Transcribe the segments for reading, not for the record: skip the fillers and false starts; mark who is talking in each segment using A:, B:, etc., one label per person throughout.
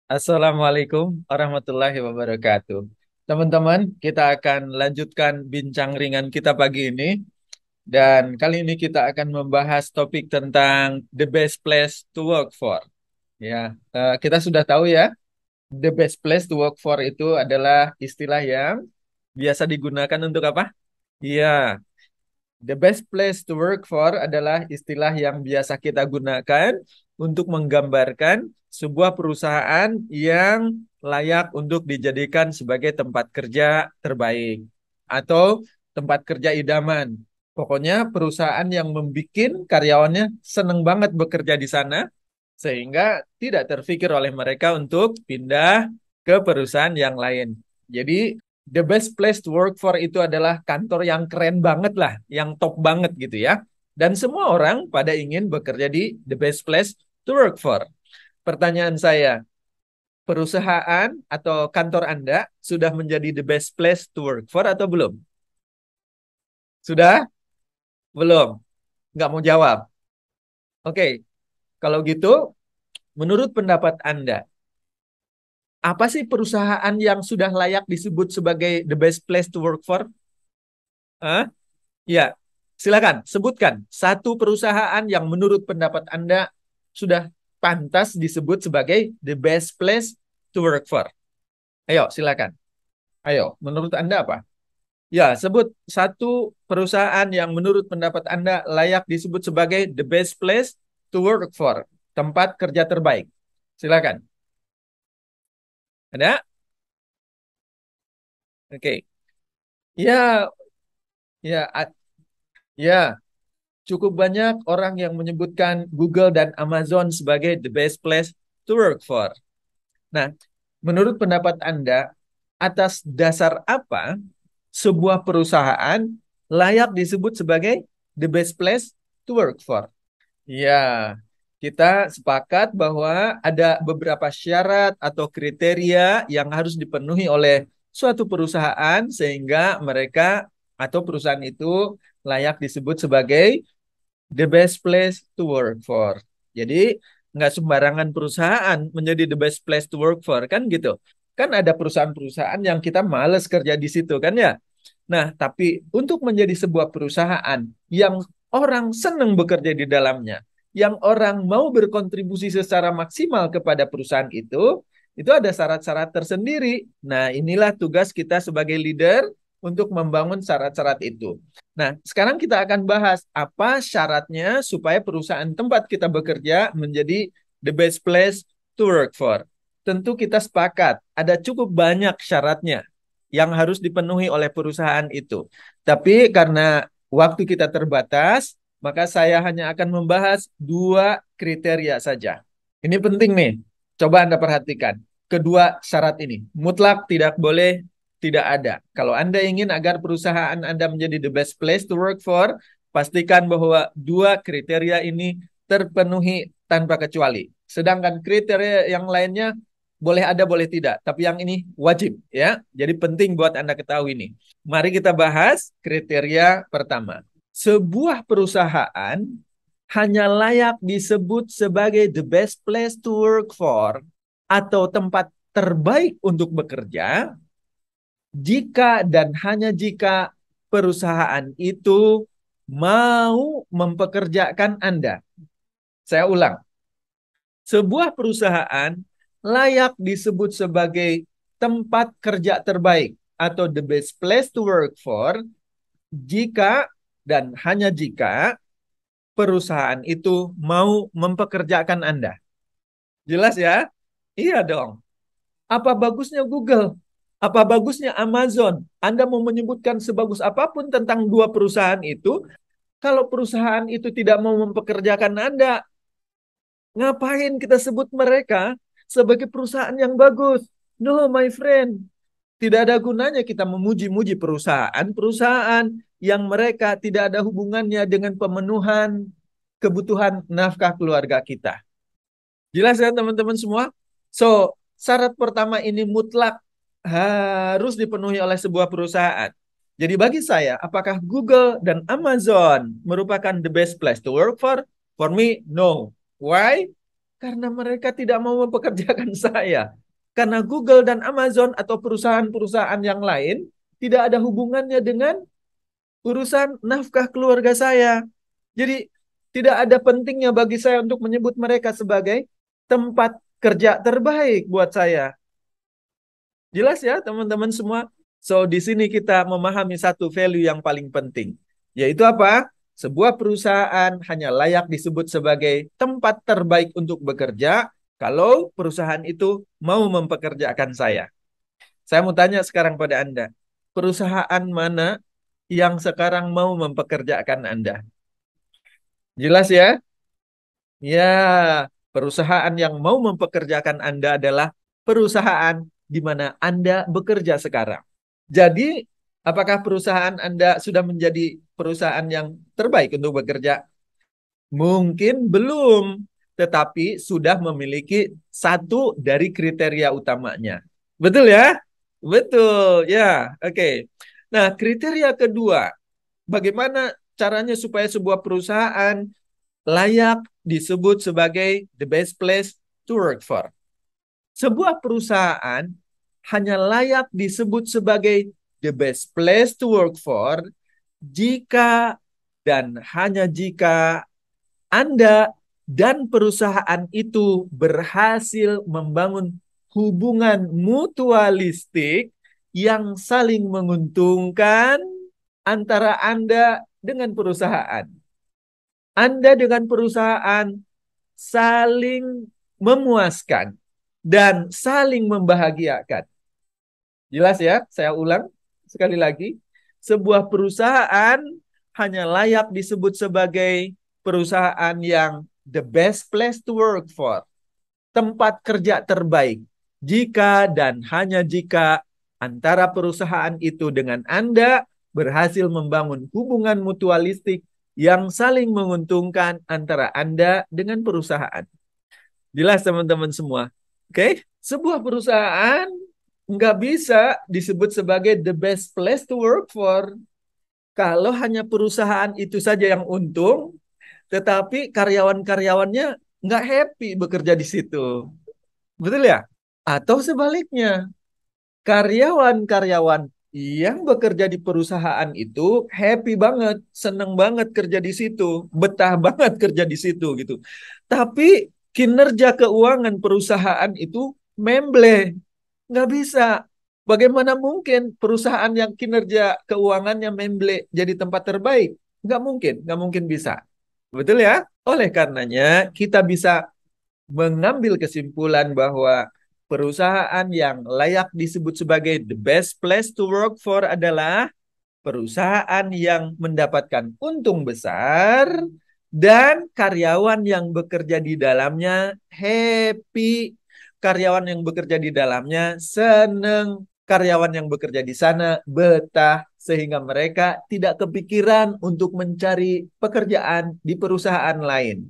A: Assalamualaikum warahmatullahi wabarakatuh. Teman-teman, kita akan lanjutkan bincang ringan kita pagi ini. Dan kali ini kita akan membahas topik tentang the best place to work for. Ya, kita sudah tahu ya, the best place to work for itu adalah istilah yang biasa digunakan untuk apa? Iya, the best place to work for adalah istilah yang biasa kita gunakan untuk menggambarkan sebuah perusahaan yang layak untuk dijadikan sebagai tempat kerja terbaik atau tempat kerja idaman. Pokoknya perusahaan yang membuat karyawannya seneng banget bekerja di sana sehingga tidak terfikir oleh mereka untuk pindah ke perusahaan yang lain. Jadi the best place to work for itu adalah kantor yang keren banget lah, yang top banget gitu ya. Dan semua orang pada ingin bekerja di the best place to work for. Pertanyaan saya, perusahaan atau kantor Anda sudah menjadi the best place to work for atau belum? Sudah? Belum? Nggak mau jawab? Oke, kalau gitu, menurut pendapat Anda, apa sih perusahaan yang sudah layak disebut sebagai the best place to work for? Hah? Ya, silakan sebutkan satu perusahaan yang menurut pendapat Anda sudah pantas disebut sebagai the best place to work for. Ayo, silakan. Ayo, menurut Anda apa? Ya, sebut satu perusahaan yang menurut pendapat Anda layak disebut sebagai the best place to work for. Tempat kerja terbaik. Silakan. Ada? Oke. Ya, ya, ya. Cukup banyak orang yang menyebutkan Google dan Amazon sebagai the best place to work for. Nah, menurut pendapat Anda, atas dasar apa sebuah perusahaan layak disebut sebagai the best place to work for? Ya, kita sepakat bahwa ada beberapa syarat atau kriteria yang harus dipenuhi oleh suatu perusahaan sehingga mereka atau perusahaan itu layak disebut sebagai the best place to work for. Jadi nggak sembarangan perusahaan menjadi the best place to work for kan gitu. Kan ada perusahaan-perusahaan yang kita males kerja di situ kan ya. Nah, tapi untuk menjadi sebuah perusahaan yang orang senang bekerja di dalamnya, yang orang mau berkontribusi secara maksimal kepada perusahaan itu ada syarat-syarat tersendiri. Nah, inilah tugas kita sebagai leader untuk membangun syarat-syarat itu. Nah, sekarang kita akan bahas apa syaratnya supaya perusahaan tempat kita bekerja menjadi the best place to work for. Tentu kita sepakat, ada cukup banyak syaratnya yang harus dipenuhi oleh perusahaan itu. Tapi karena waktu kita terbatas, maka saya hanya akan membahas dua kriteria saja. Ini penting nih, coba Anda perhatikan. Kedua syarat ini, mutlak tidak boleh tidak ada. Kalau Anda ingin agar perusahaan Anda menjadi the best place to work for, pastikan bahwa dua kriteria ini terpenuhi tanpa kecuali. Sedangkan kriteria yang lainnya boleh ada, boleh tidak. Tapi yang ini wajib ya. Jadi penting buat Anda ketahui ini. Mari kita bahas kriteria pertama. Sebuah perusahaan hanya layak disebut sebagai the best place to work for atau tempat terbaik untuk bekerja jika dan hanya jika perusahaan itu mau mempekerjakan Anda. Saya ulang, sebuah perusahaan layak disebut sebagai tempat kerja terbaik atau the best place to work for jika dan hanya jika perusahaan itu mau mempekerjakan Anda. Jelas ya? Iya dong. Apa bagusnya Google? Apa bagusnya Amazon? Anda mau menyebutkan sebagus apapun tentang dua perusahaan itu, kalau perusahaan itu tidak mau mempekerjakan Anda, ngapain kita sebut mereka sebagai perusahaan yang bagus? No, my friend. Tidak ada gunanya kita memuji-muji perusahaan-perusahaan yang mereka tidak ada hubungannya dengan pemenuhan kebutuhan nafkah keluarga kita. Jelas ya teman-teman semua? So, syarat pertama ini mutlak harus dipenuhi oleh sebuah perusahaan. Jadi bagi saya, apakah Google dan Amazon merupakan the best place to work for? For me, no. Why? Karena mereka tidak mau mempekerjakan saya. Karena Google dan Amazon atau perusahaan-perusahaan yang lain tidak ada hubungannya dengan urusan nafkah keluarga saya. Jadi tidak ada pentingnya bagi saya untuk menyebut mereka sebagai tempat kerja terbaik buat saya. Jelas ya teman-teman semua? So di sini kita memahami satu value yang paling penting. Yaitu apa? Sebuah perusahaan hanya layak disebut sebagai tempat terbaik untuk bekerja kalau perusahaan itu mau mempekerjakan saya. Saya mau tanya sekarang pada Anda. Perusahaan mana yang sekarang mau mempekerjakan Anda? Jelas ya? Ya, perusahaan yang mau mempekerjakan Anda adalah perusahaan di mana Anda bekerja sekarang. Jadi, apakah perusahaan Anda sudah menjadi perusahaan yang terbaik untuk bekerja? Mungkin belum, tetapi sudah memiliki satu dari kriteria utamanya. Betul ya? Betul, ya. Oke. Nah, kriteria kedua, bagaimana caranya supaya sebuah perusahaan layak disebut sebagai the best place to work for? Sebuah perusahaan hanya layak disebut sebagai the best place to work for jika dan hanya jika Anda dan perusahaan itu berhasil membangun hubungan mutualistik yang saling menguntungkan antara Anda dengan perusahaan. Anda dengan perusahaan saling memuaskan dan saling membahagiakan. Jelas ya? Saya ulang sekali lagi. Sebuah perusahaan hanya layak disebut sebagai perusahaan yang the best place to work for. Tempat kerja terbaik. Jika dan hanya jika antara perusahaan itu dengan Anda berhasil membangun hubungan mutualistik yang saling menguntungkan antara Anda dengan perusahaan. Jelas teman-teman semua? Oke? Sebuah perusahaan nggak bisa disebut sebagai the best place to work for kalau hanya perusahaan itu saja yang untung, tetapi karyawan-karyawannya nggak happy bekerja di situ. Betul ya? Atau sebaliknya, karyawan-karyawan yang bekerja di perusahaan itu happy banget, seneng banget kerja di situ, betah banget kerja di situ gitu. Tapi kinerja keuangan perusahaan itu memble, nggak bisa. Bagaimana mungkin perusahaan yang kinerja keuangannya memble jadi tempat terbaik? Nggak mungkin bisa. Betul ya? Oleh karenanya, kita bisa mengambil kesimpulan bahwa perusahaan yang layak disebut sebagai the best place to work for adalah perusahaan yang mendapatkan untung besar dan karyawan yang bekerja di dalamnya happy. Karyawan yang bekerja di dalamnya seneng. Karyawan yang bekerja di sana betah sehingga mereka tidak kepikiran untuk mencari pekerjaan di perusahaan lain.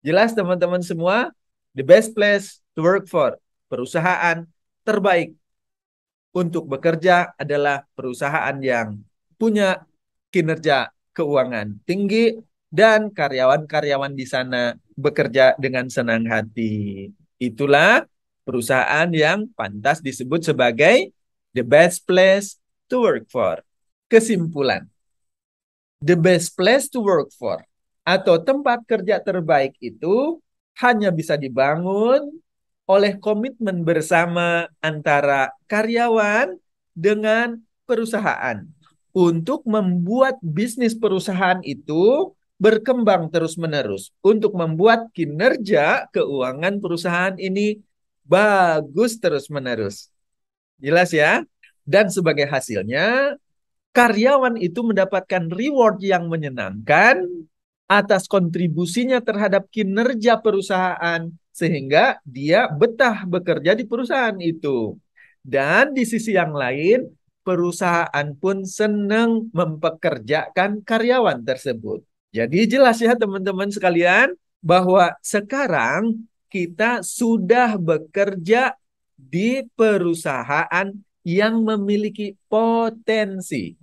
A: Jelas teman-teman semua? The best place to work for. Perusahaan terbaik untuk bekerja adalah perusahaan yang punya kinerja keuangan tinggi dan karyawan-karyawan di sana bekerja dengan senang hati. Itulah perusahaan yang pantas disebut sebagai the best place to work for. Kesimpulan, the best place to work for atau tempat kerja terbaik itu hanya bisa dibangun oleh komitmen bersama antara karyawan dengan perusahaan untuk membuat bisnis perusahaan itu berkembang terus-menerus untuk membuat kinerja keuangan perusahaan ini bagus terus-menerus. Jelas ya? Dan sebagai hasilnya, karyawan itu mendapatkan reward yang menyenangkan atas kontribusinya terhadap kinerja perusahaan sehingga dia betah bekerja di perusahaan itu. Dan di sisi yang lain, perusahaan pun senang mempekerjakan karyawan tersebut. Jadi jelas ya teman-teman sekalian bahwa sekarang kita sudah bekerja di perusahaan yang memiliki potensi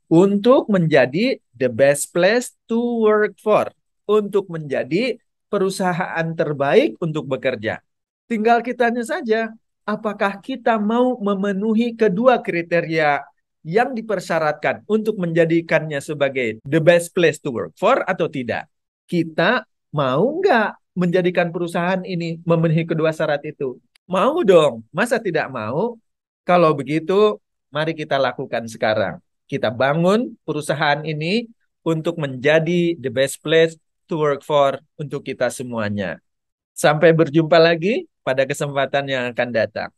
A: untuk menjadi the best place to work for, untuk menjadi perusahaan terbaik untuk bekerja. Tinggal kitanya saja, apakah kita mau memenuhi kedua kriteria yang dipersyaratkan untuk menjadikannya sebagai the best place to work for atau tidak. Kita mau nggak menjadikan perusahaan ini memenuhi kedua syarat itu? Mau dong, masa tidak mau? Kalau begitu, mari kita lakukan sekarang. Kita bangun perusahaan ini untuk menjadi the best place to work for untuk kita semuanya. Sampai berjumpa lagi pada kesempatan yang akan datang.